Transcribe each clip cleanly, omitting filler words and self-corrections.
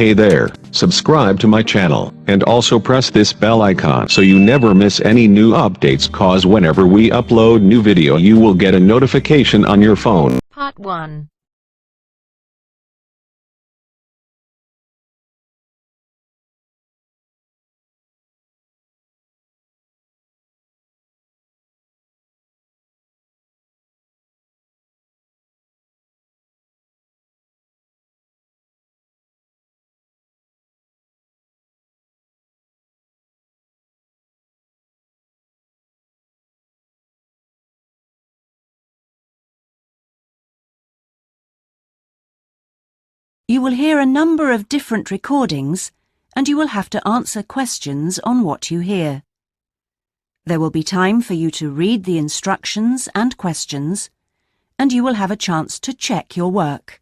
Hey there, subscribe to my channel, and also press this bell icon so you never miss any new updates, cause whenever we upload new video you will get a notification on your phone. Part 1. You will hear a number of different recordings, and you will have to answer questions on what you hear. There will be time for you to read the instructions and questions, and you will have a chance to check your work.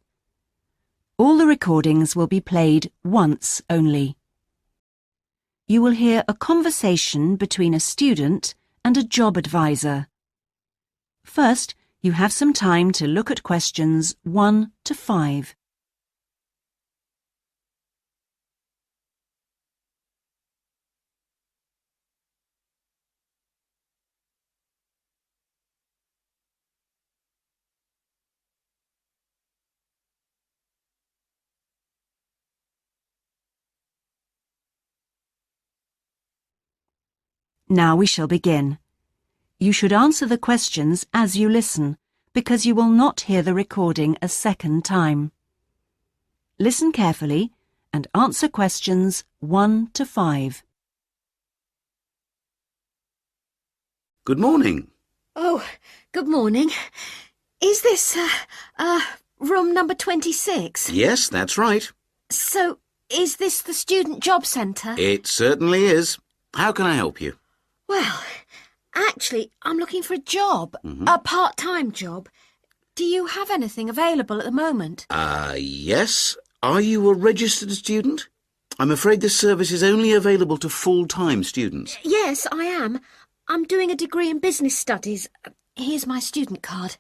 All the recordings will be played once only. You will hear a conversation between a student and a job advisor. First, you have some time to look at questions 1 to 5. Now we shall begin. You should answer the questions as you listen, because you will not hear the recording a second time. Listen carefully and answer questions 1 to 5. Good morning. Oh, good morning. Is this, room number 26? Yes, that's right. So, is this the Student Job Centre? It certainly is. How can I help you? Well, actually, I'm looking for a job, a part-time job. Do you have anything available at the moment? Yes. Are you a registered student? I'm afraid this service is only available to full-time students. Yes, I am. I'm doing a degree in business studies. Here's my student card.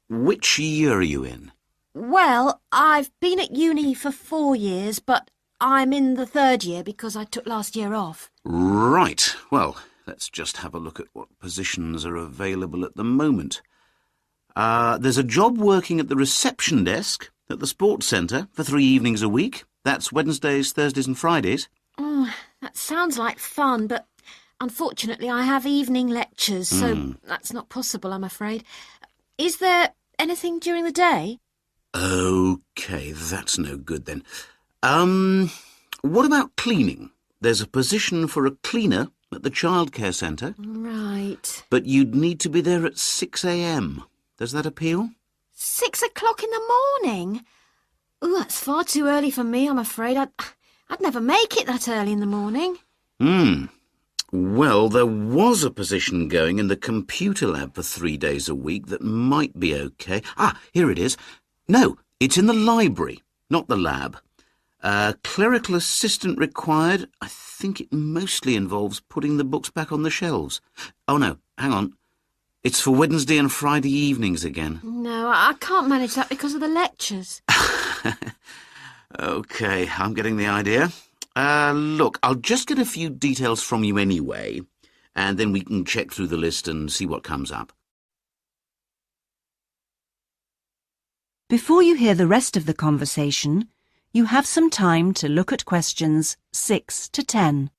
Which year are you in? Well, I've been at uni for 4 years, but I'm in the 3rd year because I took last year off. Right. Well, let's just have a look at what positions are available at the moment. There's a job working at the reception desk at the sports centre for 3 evenings a week. That's Wednesdays, Thursdays and Fridays. Oh, that sounds like fun, but unfortunately I have evening lectures, so that's not possible, I'm afraid. Is there anything during the day? OK, that's no good then. What about cleaning? There's a position for a cleaner at the childcare centre. Right. But you'd need to be there at 6 a.m. Does that appeal? 6 o'clock in the morning? Oh, that's far too early for me, I'm afraid. I'd never make it that early in the morning. Well, there was a position going in the computer lab for 3 days a week that might be OK. Here it is. No, it's in the library, not the lab. Clerical assistant required. I think it mostly involves putting the books back on the shelves. Oh, no, hang on. It's for Wednesday and Friday evenings again. No, I can't manage that because of the lectures. OK, I'm getting the idea. Look, I'll just get a few details from you anyway, and then we can check through the list and see what comes up. Before you hear the rest of the conversation, you have some time to look at questions 6 to 10.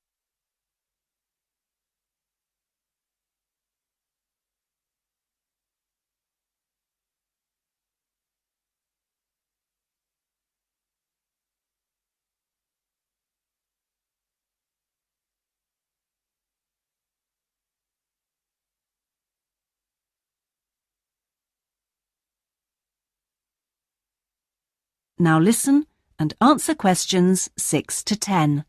Now listen and answer questions 6 to 10.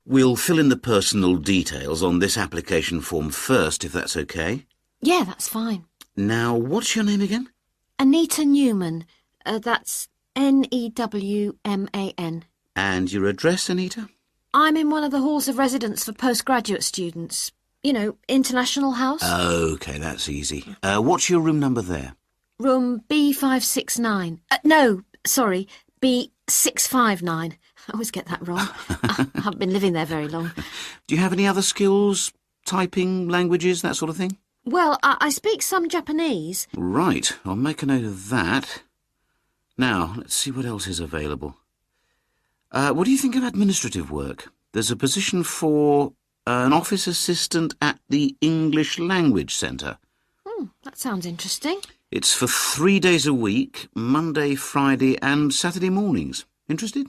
We'll fill in the personal details on this application form first, if that's OK. Yeah, that's fine. Now, what's your name again? Anita Newman. That's Newman. And your address, Anita? I'm in one of the halls of residence for postgraduate students. You know, International House. OK, that's easy. What's your room number there? Room B569. No, Sorry, B659. I always get that wrong. I haven't been living there very long. Do you have any other skills? Typing, languages, that sort of thing? Well, I speak some Japanese. Right, I'll make a note of that. Now, let's see what else is available. What do you think of administrative work? There's a position for an office assistant at the English Language Centre. That sounds interesting. It's for 3 days a week, Monday, Friday and Saturday mornings. Interested?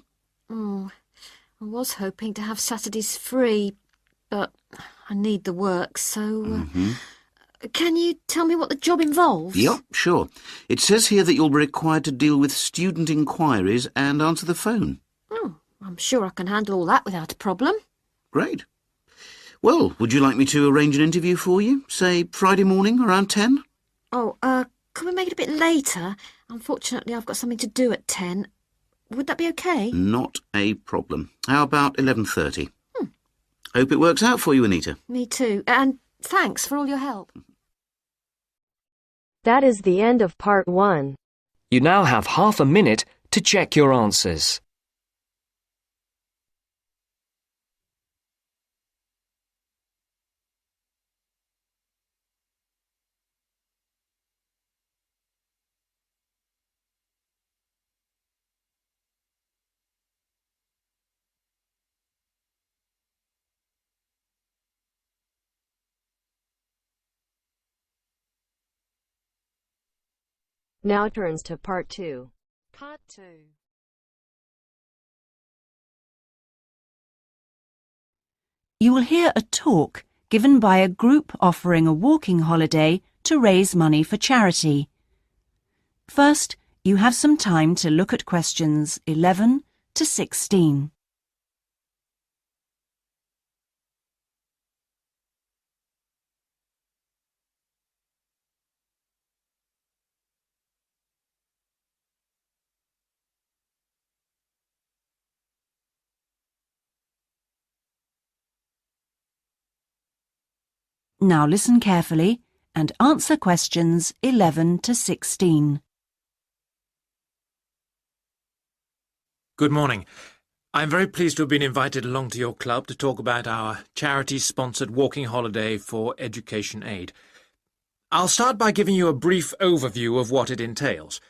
I was hoping to have Saturdays free, but I need the work, so... Can you tell me what the job involves? Yep, sure. It says here that you'll be required to deal with student inquiries and answer the phone. I'm sure I can handle all that without a problem. Great. Well, would you like me to arrange an interview for you? Say Friday morning around 10? Could we make it a bit later? Unfortunately, I've got something to do at 10. Would that be okay? Not a problem. How about 11:30? Hope it works out for you, Anita. Me too. And thanks for all your help. That is the end of part 1. You now have half a minute to check your answers. Now turns to part 2. Part 2. You will hear a talk given by a group offering a walking holiday to raise money for charity. First, you have some time to look at questions 11 to 16. Now listen carefully and answer questions 11 to 16. Good morning. I'm very pleased to have been invited along to your club to talk about our charity-sponsored walking holiday for education aid. I'll start by giving you a brief overview of what it entails.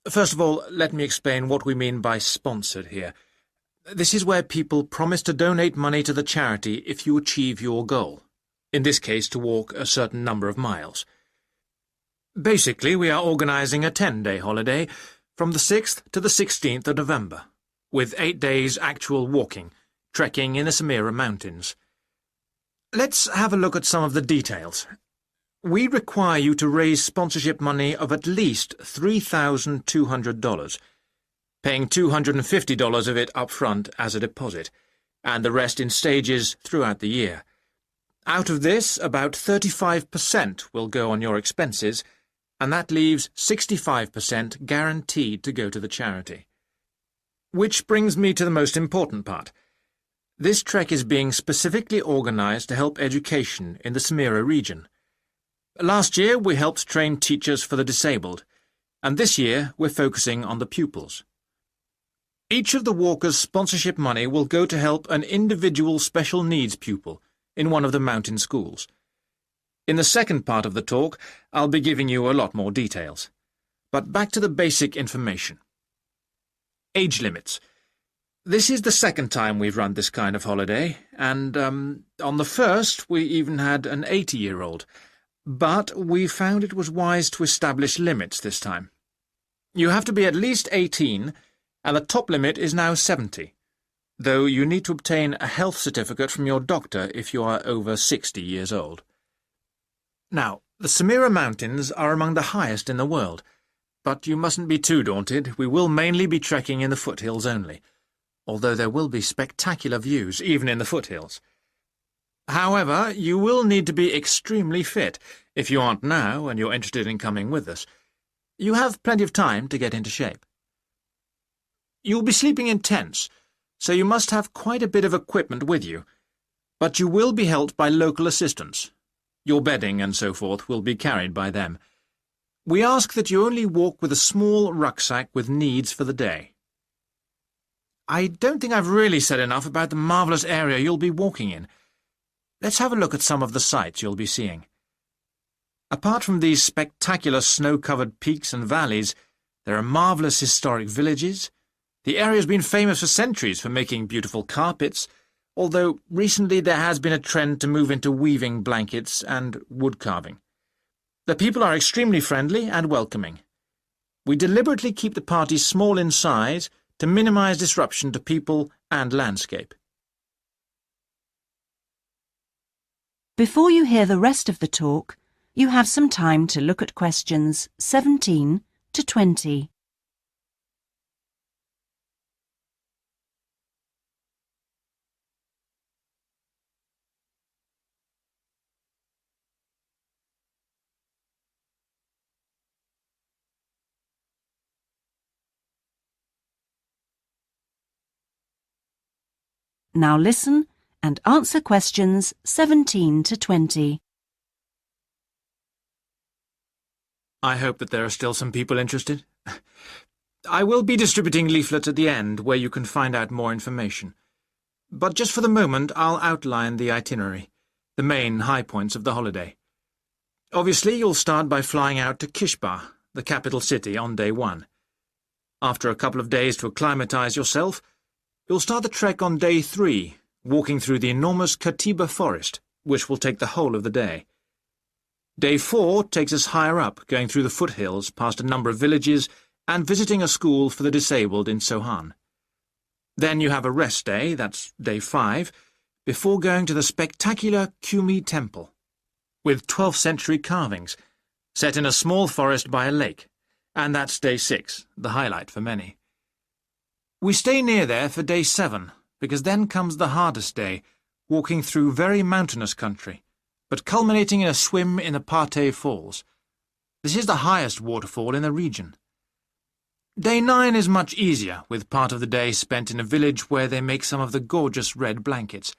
First of all, let me explain what we mean by sponsored here. This is where people promise to donate money to the charity if you achieve your goal. In this case, to walk a certain number of miles. Basically, we are organising a 10-day holiday from the 6th to the 16th of November, with 8 days actual walking, trekking in the Samira Mountains. Let's have a look at some of the details. We require you to raise sponsorship money of at least $3,200, paying $250 of it up front as a deposit, and the rest in stages throughout the year. Out of this, about 35% will go on your expenses, and that leaves 65% guaranteed to go to the charity. Which brings me to the most important part. This trek is being specifically organised to help education in the Samira region. Last year we helped train teachers for the disabled, and this year we're focusing on the pupils. Each of the walkers' sponsorship money will go to help an individual special needs pupil in one of the mountain schools. In the second part of the talk, I'll be giving you a lot more details. But back to the basic information. Age limits. This is the second time we've run this kind of holiday, and on the first we even had an 80-year-old. But we found it was wise to establish limits this time. You have to be at least 18, and the top limit is now 70. Though you need to obtain a health certificate from your doctor if you are over 60 years old. Now, the Samira Mountains are among the highest in the world, but you mustn't be too daunted. We will mainly be trekking in the foothills only, although there will be spectacular views even in the foothills. However, you will need to be extremely fit if you aren't now and you're interested in coming with us. You have plenty of time to get into shape. You'll be sleeping in tents, so you must have quite a bit of equipment with you, but you will be helped by local assistants. Your bedding and so forth will be carried by them. We ask that you only walk with a small rucksack with needs for the day. I don't think I've really said enough about the marvellous area you'll be walking in. Let's have a look at some of the sights you'll be seeing. Apart from these spectacular snow-covered peaks and valleys, there are marvellous historic villages. The area's been famous for centuries for making beautiful carpets, although recently there has been a trend to move into weaving blankets and wood carving. The people are extremely friendly and welcoming. We deliberately keep the party small in size to minimise disruption to people and landscape. Before you hear the rest of the talk, you have some time to look at questions 17 to 20. Now listen and answer questions 17 to 20. I hope that there are still some people interested. I will be distributing leaflets at the end where you can find out more information. But just for the moment, I'll outline the itinerary, the main high points of the holiday. Obviously, you'll start by flying out to Kishba, the capital city, on day 1. After a couple of days to acclimatise yourself, you'll start the trek on day 3, walking through the enormous Katiba forest, which will take the whole of the day. Day 4 takes us higher up, going through the foothills, past a number of villages, and visiting a school for the disabled in Sohan. Then you have a rest day, that's day 5, before going to the spectacular Kumi Temple, with 12th century carvings, set in a small forest by a lake, and that's day 6, the highlight for many. We stay near there for day 7, because then comes the hardest day, walking through very mountainous country, but culminating in a swim in the Pate Falls. This is the highest waterfall in the region. Day 9 is much easier, with part of the day spent in a village where they make some of the gorgeous red blankets.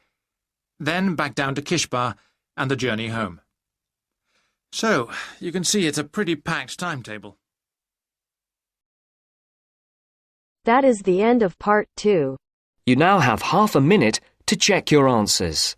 Then back down to Kishba and the journey home. So, you can see it's a pretty packed timetable. That is the end of part 2. You now have half a minute to check your answers.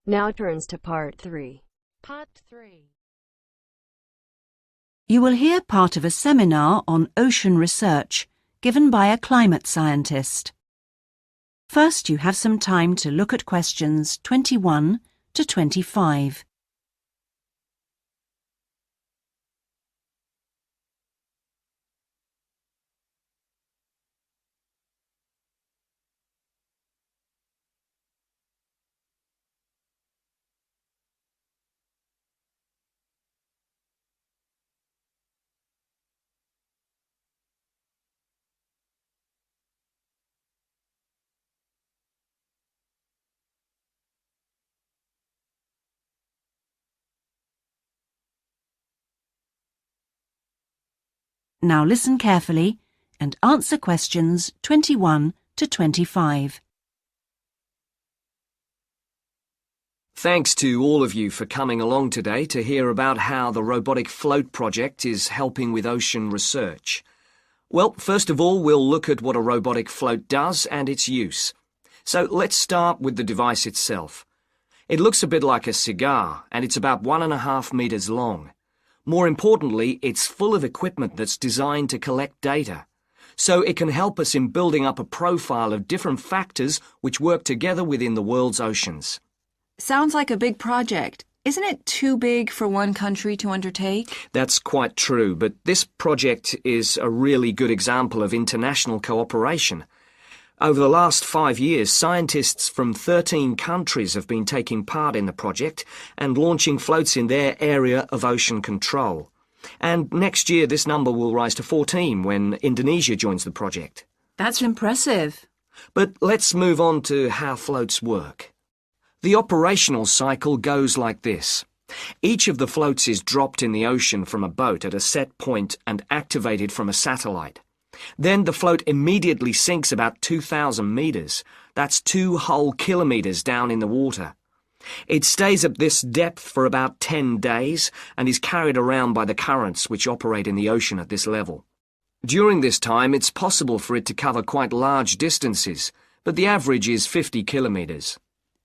Now turns to part 3. Part 3. You will hear part of a seminar on ocean research given by a climate scientist. First, you have some time to look at questions 21 to 25. Now listen carefully and answer questions 21 to 25. Thanks to all of you for coming along today to hear about how the robotic float project is helping with ocean research. Well, first of all, we'll look at what a robotic float does and its use. So let's start with the device itself. It looks a bit like a cigar, and it's about 1.5 meters long. More importantly, it's full of equipment that's designed to collect data. So it can help us in building up a profile of different factors which work together within the world's oceans. Sounds like a big project. Isn't it too big for one country to undertake? That's quite true, but this project is a really good example of international cooperation. Over the last 5 years, scientists from 13 countries have been taking part in the project and launching floats in their area of ocean control. And next year this number will rise to 14 when Indonesia joins the project. That's impressive. But let's move on to how floats work. The operational cycle goes like this. Each of the floats is dropped in the ocean from a boat at a set point and activated from a satellite. Then the float immediately sinks about 2,000 meters. That's 2 whole kilometers down in the water. It stays at this depth for about 10 days and is carried around by the currents which operate in the ocean at this level. During this time, it's possible for it to cover quite large distances, but the average is 50 kilometers.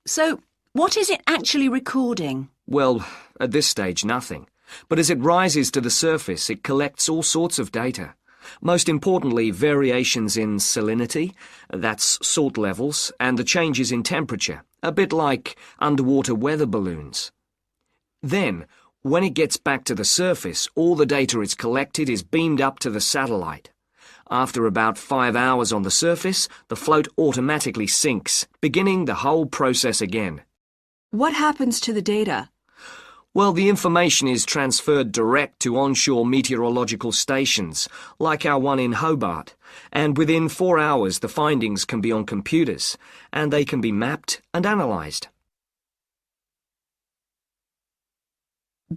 So, what is it actually recording? Well, at this stage, nothing. But as it rises to the surface, it collects all sorts of data. Most importantly, variations in salinity, that's salt levels, and the changes in temperature, a bit like underwater weather balloons. Then, when it gets back to the surface, all the data it's collected is beamed up to the satellite. After about 5 hours on the surface, the float automatically sinks, beginning the whole process again. What happens to the data? Well, the information is transferred direct to onshore meteorological stations, like our one in Hobart, and within 4 hours the findings can be on computers, and they can be mapped and analysed.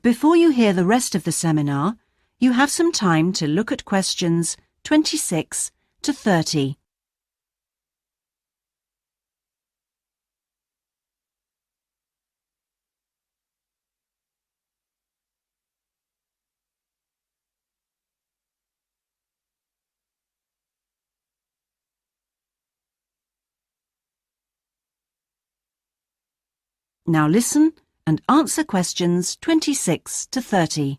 Before you hear the rest of the seminar, you have some time to look at questions 26 to 30. Now listen and answer questions 26 to 30.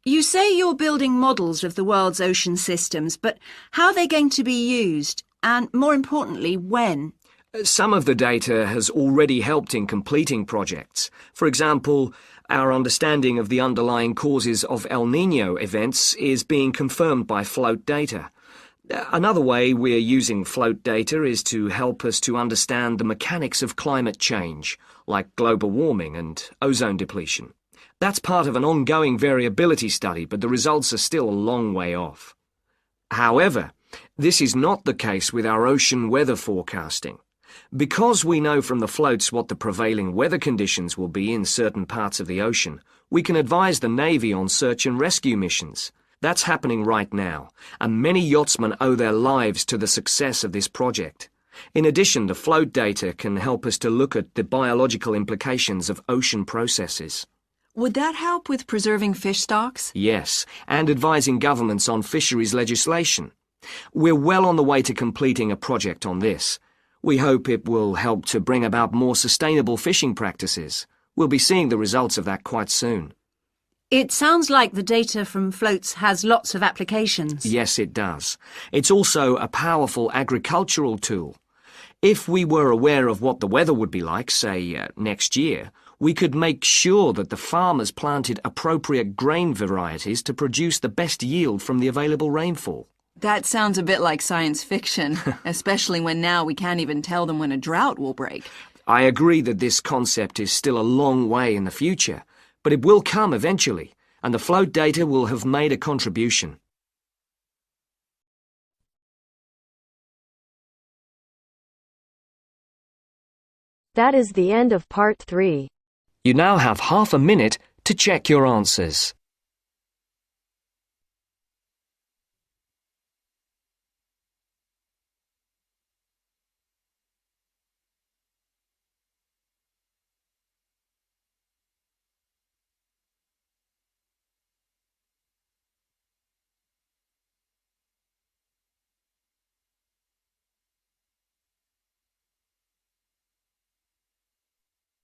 You say you're building models of the world's ocean systems, but how are they going to be used? And more importantly, when? Some of the data has already helped in completing projects. For example, our understanding of the underlying causes of El Niño events is being confirmed by float data. Another way we're using float data is to help us to understand the mechanics of climate change, like global warming and ozone depletion. That's part of an ongoing variability study, but the results are still a long way off. However, this is not the case with our ocean weather forecasting. Because we know from the floats what the prevailing weather conditions will be in certain parts of the ocean, we can advise the Navy on search and rescue missions. That's happening right now, and many yachtsmen owe their lives to the success of this project. In addition, the float data can help us to look at the biological implications of ocean processes. Would that help with preserving fish stocks? Yes, and advising governments on fisheries legislation. We're well on the way to completing a project on this. We hope it will help to bring about more sustainable fishing practices. We'll be seeing the results of that quite soon. It sounds like the data from floats has lots of applications. Yes, it does. It's also a powerful agricultural tool. If we were aware of what the weather would be like, say, next year, we could make sure that the farmers planted appropriate grain varieties to produce the best yield from the available rainfall. That sounds a bit like science fiction, especially when now we can't even tell them when a drought will break. I agree that this concept is still a long way in the future, but it will come eventually, and the float data will have made a contribution. That is the end of part 3. You now have half a minute to check your answers.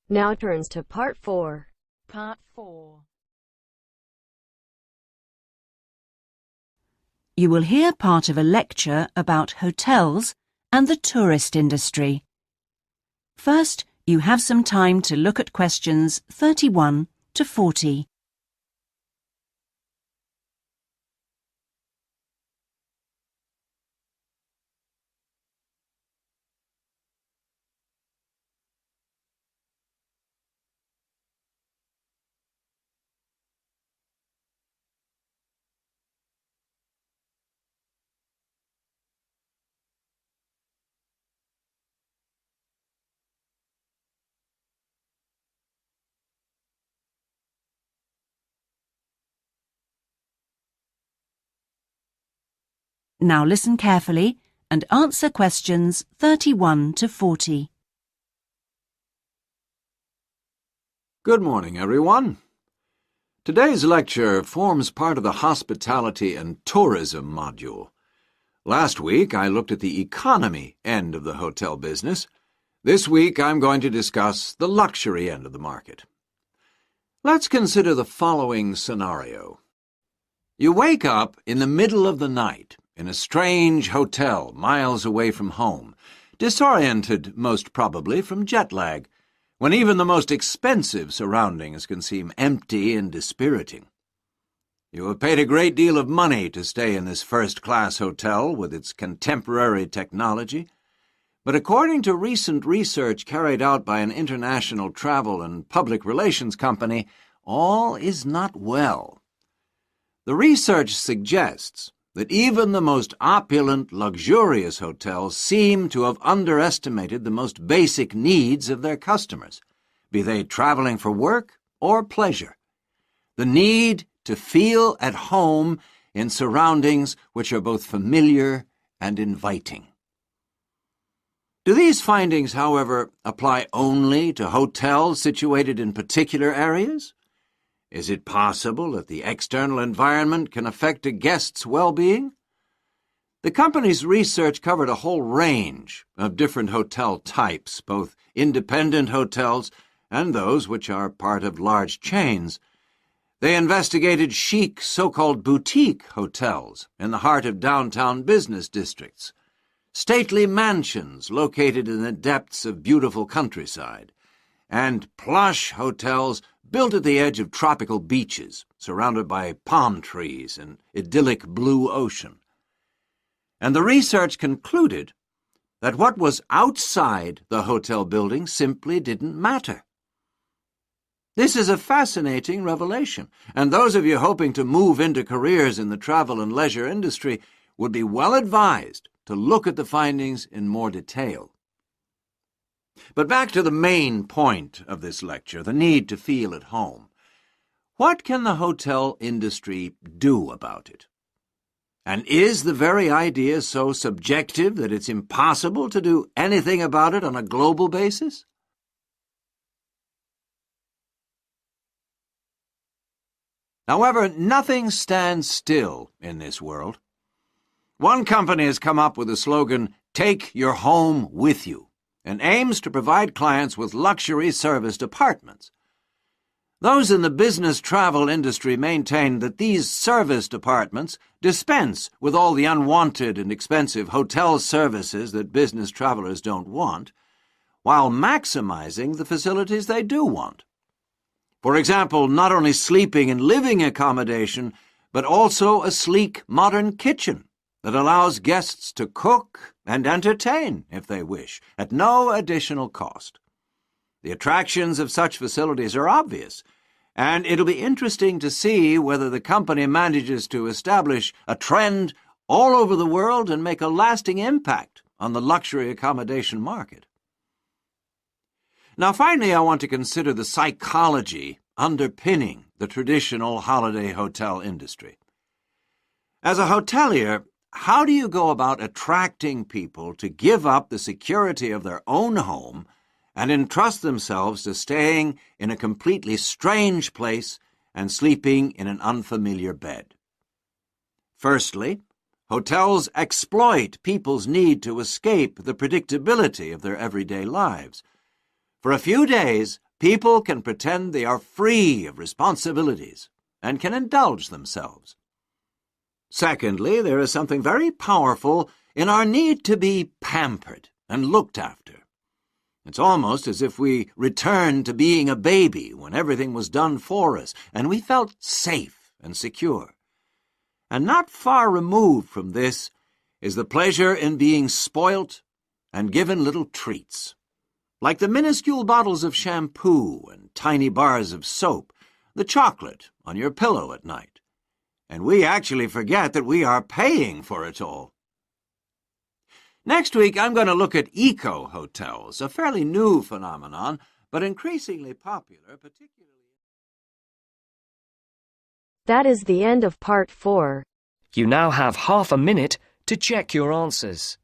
Now turns to part 4. Part 4. You will hear part of a lecture about hotels and the tourist industry. First, you have some time to look at questions 31 to 40. Now listen carefully and answer questions 31 to 40. Good morning, everyone. Today's lecture forms part of the Hospitality and Tourism module. Last week, I looked at the economy end of the hotel business. This week, I'm going to discuss the luxury end of the market. Let's consider the following scenario. You wake up in the middle of the night in a strange hotel miles away from home, disoriented most probably from jet lag, when even the most expensive surroundings can seem empty and dispiriting. You have paid a great deal of money to stay in this first-class hotel with its contemporary technology, but according to recent research carried out by an international travel and public relations company, all is not well. The research suggests that even the most opulent, luxurious hotels seem to have underestimated the most basic needs of their customers, be they traveling for work or pleasure. The need to feel at home in surroundings which are both familiar and inviting. Do these findings, however, apply only to hotels situated in particular areas? Is it possible that the external environment can affect a guest's well-being? The company's research covered a whole range of different hotel types, both independent hotels and those which are part of large chains. They investigated chic, so-called boutique hotels in the heart of downtown business districts, stately mansions located in the depths of beautiful countryside, and plush hotels built at the edge of tropical beaches, surrounded by palm trees and idyllic blue ocean. And the research concluded that what was outside the hotel building simply didn't matter. This is a fascinating revelation, and those of you hoping to move into careers in the travel and leisure industry would be well advised to look at the findings in more detail. But back to the main point of this lecture, the need to feel at home. What can the hotel industry do about it? And is the very idea so subjective that it's impossible to do anything about it on a global basis? However, nothing stands still in this world. One company has come up with the slogan, "Take your home with you," and aims to provide clients with luxury serviced apartments. Those in the business travel industry maintain that these serviced apartments dispense with all the unwanted and expensive hotel services that business travelers don't want, while maximizing the facilities they do want. For example, not only sleeping and living accommodation, but also a sleek, modern kitchen that allows guests to cook and entertain, if they wish, at no additional cost. The attractions of such facilities are obvious, and it'll be interesting to see whether the company manages to establish a trend all over the world and make a lasting impact on the luxury accommodation market. Now, finally, I want to consider the psychology underpinning the traditional holiday hotel industry. As a hotelier, how do you go about attracting people to give up the security of their own home and entrust themselves to staying in a completely strange place and sleeping in an unfamiliar bed? Firstly, hotels exploit people's need to escape the predictability of their everyday lives. For a few days, people can pretend they are free of responsibilities and can indulge themselves. Secondly, there is something very powerful in our need to be pampered and looked after. It's almost as if we returned to being a baby when everything was done for us and we felt safe and secure. And not far removed from this is the pleasure in being spoilt and given little treats, like the minuscule bottles of shampoo and tiny bars of soap, the chocolate on your pillow at night. And we actually forget that we are paying for it all. Next week, I'm going to look at eco-hotels, a fairly new phenomenon, but increasingly popular, particularly... That is the end of part 4. You now have half a minute to check your answers.